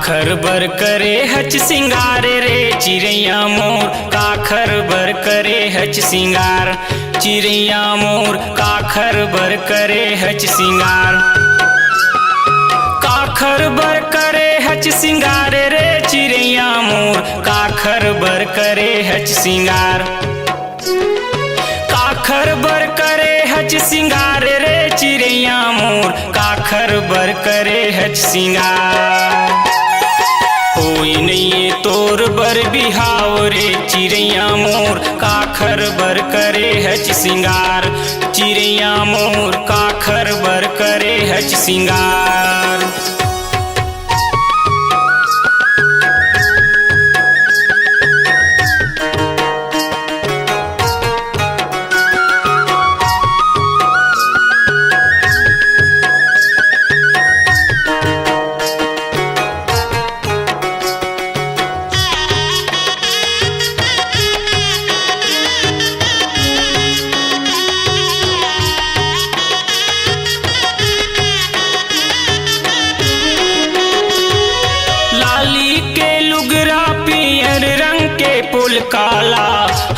काखर बर करे हच सिंगार रे चिड़ैया मोर, काखर बर करे हच सिंगार। चिड़ैया मोर काखर बर करे हच सिंगार। काखर बर करे हच सिंगार रे चिड़ैया मोर, काखर बर करे हच सिंगार। काखर बर करे हच सिंगार रे चिड़ैया मोर, काखर बर करे हच सिंगार। होई नहीं तोर बर बिहाव रे चिड़ैया मोर, काखर बर करे हच सिंगार। चिड़ैया मोर काखर बर करे हच सिंगार। पुल काला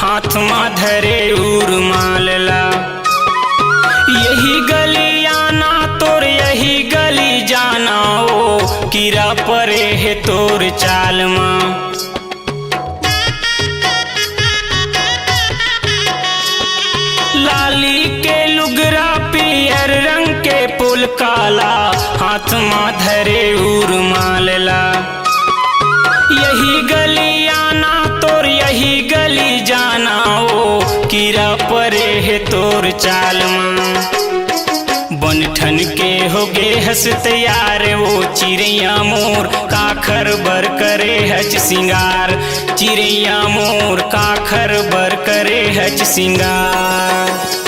हाथ में धरे उर्माला। यही गली आना तोर यही गली जाना, ओ कीड़ा परे है तोर चाल में। लाली के लुगरा पियर रंग के पुल काला हाथ में धरे उर्माला। यही गली आना तोर यही गली जाना, ओ कीड़ा परे है तोर चाल में। बनठन के होगे हस तैयार वो चिड़ैया मोर, काखर बर करे हच सिंगार। चिड़ैया मोर काखर बर करे हच सिंगार।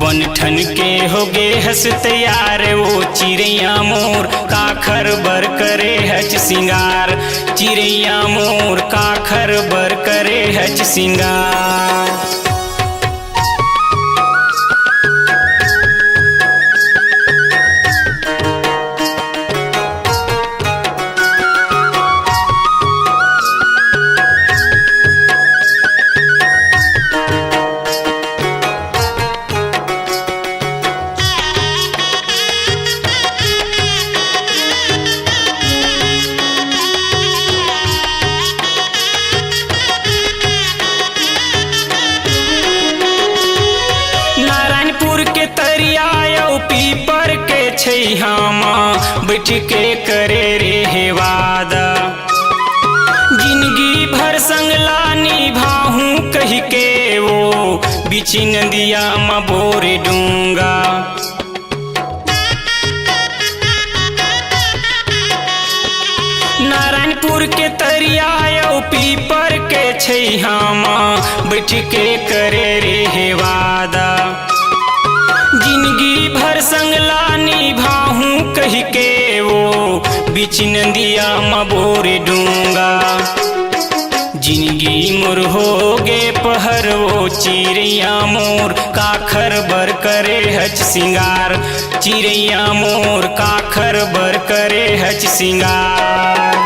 बनठन के होगे हस तैयार वो चिड़ैया मोर, काखर बर करे हच सिंगार। चिड़ैया मोर काखर बर करे हच सिंगार। पीपर के छैहामा बैठ के करे रे वादा। जिंदगी भर संग लानी भाहू कह के वो बीच नदिया में बोरे डूंगा। नारायणपुर के तरिया पीपर के छैहामा बैठ के करे रे वादा। जिंदगी भर संग लानी भाहू कह के वो बीच नदिया में बोरे डूंगा। जिंदगी मोर होगे पहर वो चिड़ैया मोर, काखर बर करे हच सिंगार। चिड़ैया मोर काखर बर करे हच सिंगार।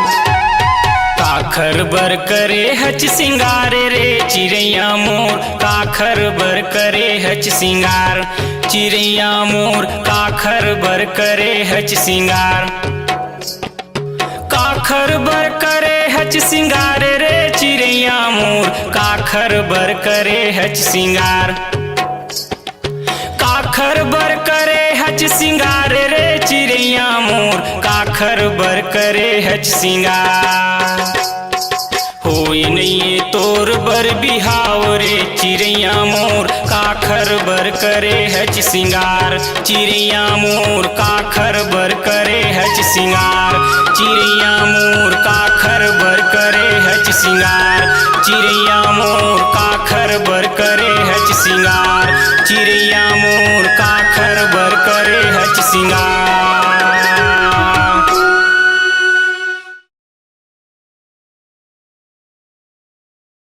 काखर बर करे हच सिंगार रे चिड़ैया मोर काखर बर करे हच सिंगार चिड़ैया मोर काखर बर करे हच सिंगार काखर बर करे हच सिंगार रे चिड़ैया मोर काखर बर करे हच सिंगार काखर बर करे हच सिंगार रे चिड़ैया मोर काखर बर करे हच सिंगार होई नहीं तोर बर बिहाव रे चिड़ैया मोर काखर बर करे हच सिंगार चिड़ैया मोर काखर बर करे हच सिंगार चिड़ैया मोर काखर बर करे हच सिंगार चिड़ैया मोर काखर बर करे हच सिंगार चिड़ैया